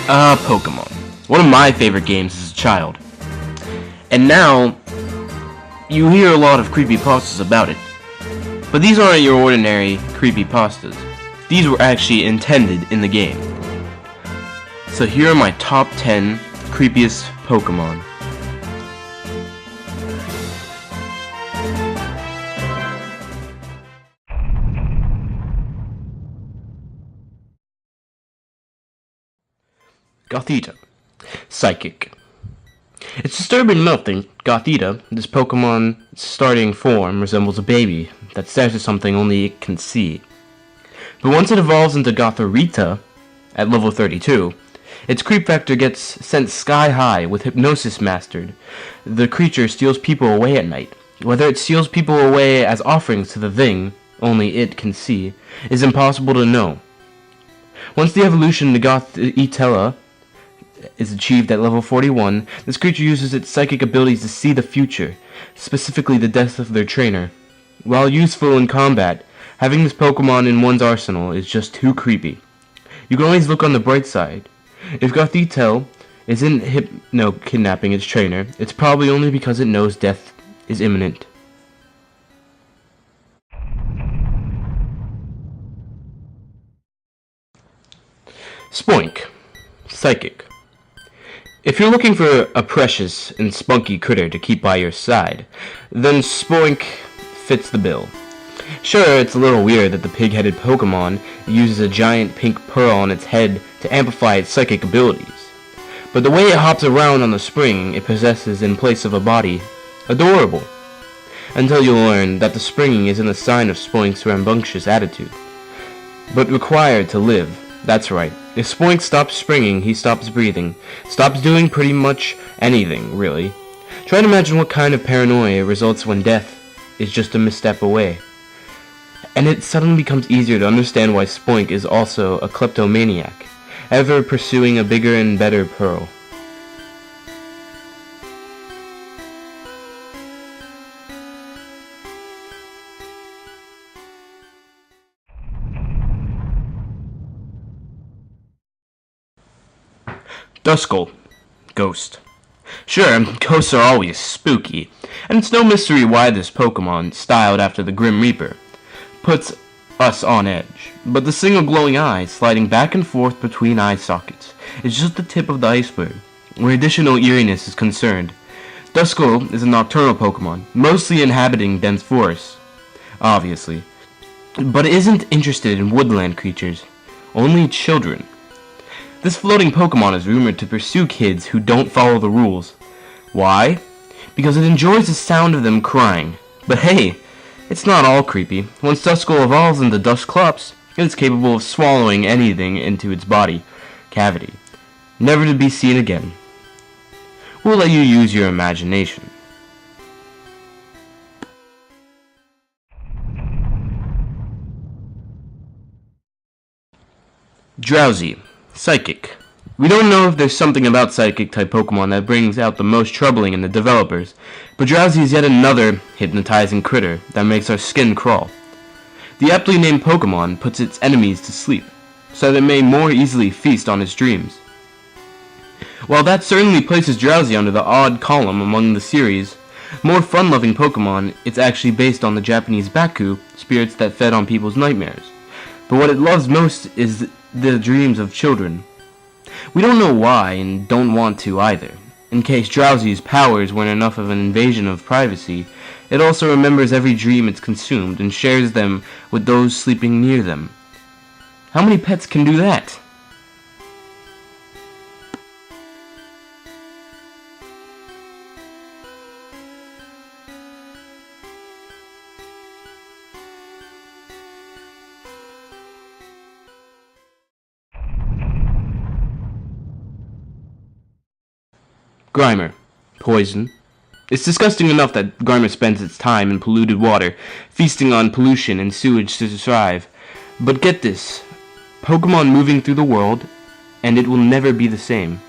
Pokemon. One of my favorite games as a child. And now, you hear a lot of creepypastas about it. But these aren't your ordinary creepypastas. These were actually intended in the game. So here are my top 10 creepiest Pokemon. Gothita Psychic. It's disturbing enough that Gothita, this Pokemon's starting form, resembles a baby that stares at something only it can see. But once it evolves into Gothita at level 32, its creep factor gets sent sky high with hypnosis mastered. The creature steals people away at night. Whether it steals people away as offerings to the thing only it can see is impossible to know. Once the evolution to Gothita is achieved at level 41, this creature uses its psychic abilities to see the future, specifically the death of their trainer. While useful in combat, having this Pokemon in one's arsenal is just too creepy. You can always look on the bright side. If Gothita isn't Hypno kidnapping its trainer, it's probably only because it knows death is imminent. Spoink Psychic. If you're looking for a precious and spunky critter to keep by your side, then Spoink fits the bill. Sure, it's a little weird that the pig-headed Pokemon uses a giant pink pearl on its head to amplify its psychic abilities, but the way it hops around on the spring it possesses in place of a body, adorable. Until you learn that the springing isn't a sign of Spoink's rambunctious attitude, but required to live. That's right. If Spoink stops springing, he stops breathing, stops doing pretty much anything, really. Try to imagine what kind of paranoia results when death is just a misstep away. And it suddenly becomes easier to understand why Spoink is also a kleptomaniac, ever pursuing a bigger and better pearl. Duskull Ghost. Sure, ghosts are always spooky, and it's no mystery why this Pokemon, styled after the Grim Reaper, puts us on edge. But the single glowing eye sliding back and forth between eye sockets is just the tip of the iceberg, where additional eeriness is concerned. Duskull is a nocturnal Pokemon, mostly inhabiting dense forests, obviously, but it isn't interested in woodland creatures, only children. This floating Pokemon is rumored to pursue kids who don't follow the rules. Why? Because it enjoys the sound of them crying. But hey, it's not all creepy. Once Duskull evolves into Dusclops, it's capable of swallowing anything into its body cavity, never to be seen again. We'll let you use your imagination. Drowsy Psychic. We don't know if there's something about Psychic-type Pokemon that brings out the most troubling in the developers, but Drowsy is yet another hypnotizing critter that makes our skin crawl. The aptly named Pokemon puts its enemies to sleep, so that it may more easily feast on its dreams. While that certainly places Drowsy under the odd column among the series' more fun-loving Pokemon, it's actually based on the Japanese Baku, spirits that fed on people's nightmares. But what it loves most is the dreams of children. We don't know why, and don't want to either. In case Drowsy's powers weren't enough of an invasion of privacy, it also remembers every dream it's consumed and shares them with those sleeping near them. How many pets can do that? Grimer. Poison. It's disgusting enough that Grimer spends its time in polluted water, feasting on pollution and sewage to survive. But get this. Pokemon moving through the world, and it will never be the same.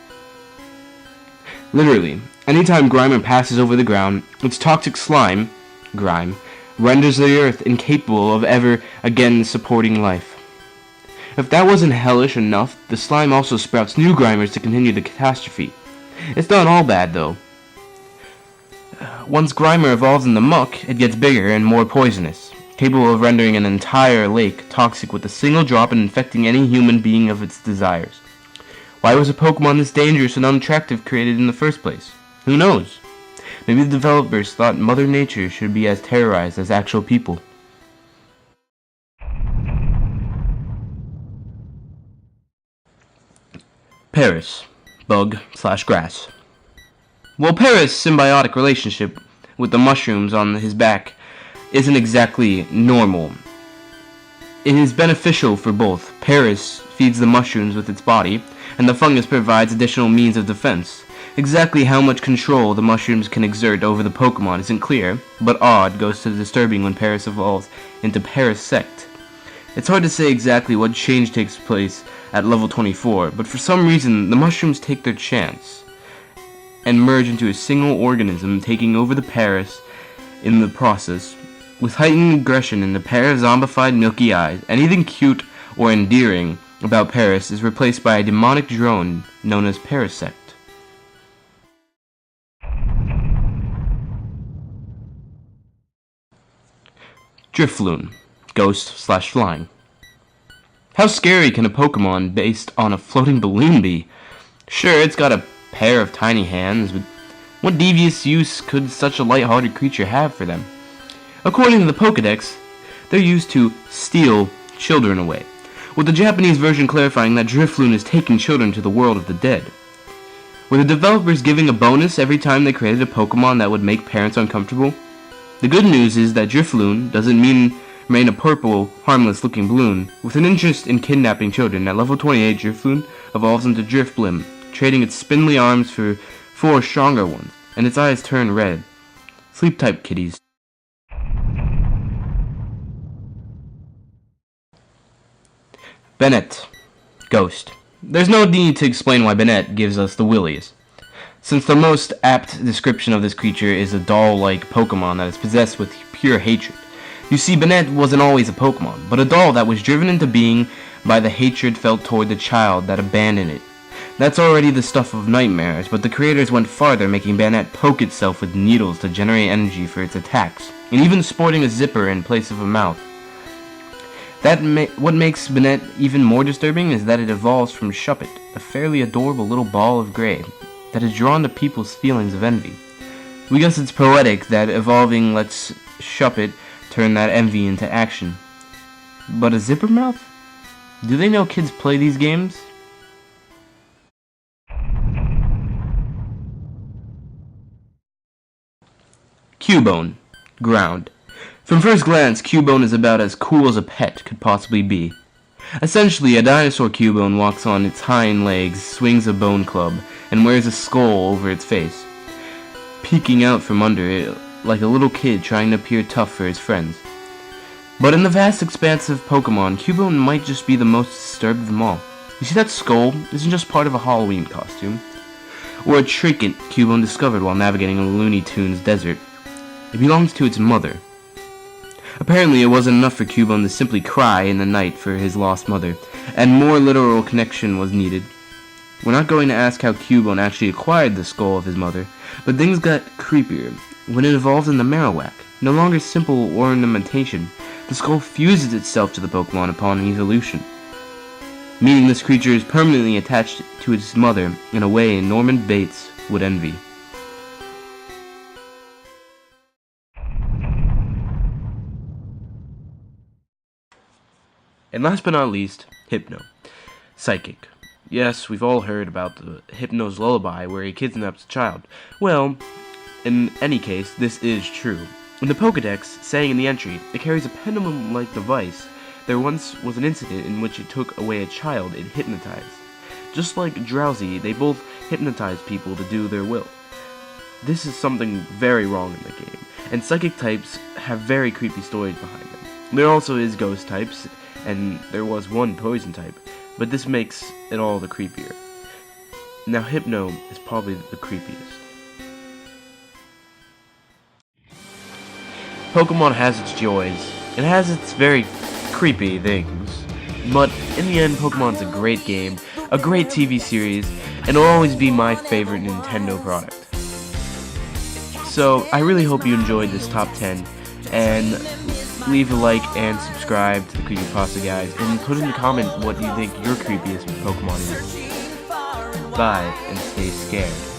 Literally, anytime Grimer passes over the ground, its toxic slime, grime, renders the earth incapable of ever again supporting life. If that wasn't hellish enough, the slime also sprouts new Grimers to continue the catastrophe. It's not all bad, though. Once Grimer evolves in the muck, it gets bigger and more poisonous, capable of rendering an entire lake toxic with a single drop and infecting any human being of its desires. Why was a Pokemon this dangerous and unattractive created in the first place? Who knows? Maybe the developers thought Mother Nature should be as terrorized as actual people. Paris, bug/grass. While Paris' symbiotic relationship with the mushrooms on his back isn't exactly normal, it is beneficial for both. Paris feeds the mushrooms with its body, and the fungus provides additional means of defense. Exactly how much control the mushrooms can exert over the Pokemon isn't clear, but odd goes to disturbing when Paris evolves into Parasect. It's hard to say exactly what change takes place at level 24, but for some reason the mushrooms take their chance and merge into a single organism, taking over the Paris in the process. With heightened aggression and the pair of zombified milky eyes, anything cute or endearing about Paris is replaced by a demonic drone known as Parasect. Driffloon Ghost/Flying. How scary can a Pokemon based on a floating balloon be? Sure, it's got a pair of tiny hands, but what devious use could such a light-hearted creature have for them? According to the Pokedex, they're used to steal children away, with the Japanese version clarifying that Driffloon is taking children to the world of the dead. Were the developers giving a bonus every time they created a Pokemon that would make parents uncomfortable? The good news is that Driffloon doesn't remain a purple, harmless-looking balloon. With an interest in kidnapping children, at level 28, Driffloon evolves into Drifblim, trading its spindly arms for 4 stronger ones, and its eyes turn red. Sleep-type kitties. Bennett Ghost. There's no need to explain why Bennett gives us the willies, since the most apt description of this creature is a doll-like Pokemon that is possessed with pure hatred. You see, Bennett wasn't always a Pokemon, but a doll that was driven into being by the hatred felt toward the child that abandoned it. That's already the stuff of nightmares, but the creators went farther, making Bennett poke itself with needles to generate energy for its attacks, and even sporting a zipper in place of a mouth. What makes Bennett even more disturbing is that it evolves from Shuppet, a fairly adorable little ball of gray that is drawn to people's feelings of envy. We guess it's poetic that evolving lets Shuppet turn that envy into action. But a zipper mouth? Do they know kids play these games? Cubone. Ground. From first glance, Cubone is about as cool as a pet could possibly be. Essentially, a dinosaur Cubone walks on its hind legs, swings a bone club, and wears a skull over its face, peeking out from under it like a little kid trying to appear tough for his friends. But in the vast expanse of Pokemon, Cubone might just be the most disturbed of them all. You see, that skull isn't just part of a Halloween costume, or a trinket Cubone discovered while navigating a Looney Tunes desert. It belongs to its mother. Apparently, it wasn't enough for Cubone to simply cry in the night for his lost mother, and more literal connection was needed. We're not going to ask how Cubone actually acquired the skull of his mother, but things got creepier when it evolved into Marowak. No longer simple ornamentation, the skull fuses itself to the Pokemon upon evolution, meaning this creature is permanently attached to its mother in a way Norman Bates would envy. And last but not least, Hypno. Psychic. Yes, we've all heard about the Hypno's lullaby where he kidnaps a child. Well, in any case, this is true. In the Pokedex, saying in the entry, it carries a pendulum-like device. There once was an incident in which it took away a child it hypnotized. Just like Drowsy, they both hypnotize people to do their will. This is something very wrong in the game, and Psychic types have very creepy stories behind them. There also is Ghost types, and there was one Poison type, but this makes it all the creepier. Now Hypno is probably the creepiest. Pokemon has its joys, it has its very creepy things, But in the end, Pokemon's a great game, a great TV series, and it'll always be my favorite Nintendo product. So I really hope you enjoyed this top 10, and leave a like and subscribe to the Creepypasta guys, and put in the comment what you think your creepiest Pokemon is. Bye, and stay scared.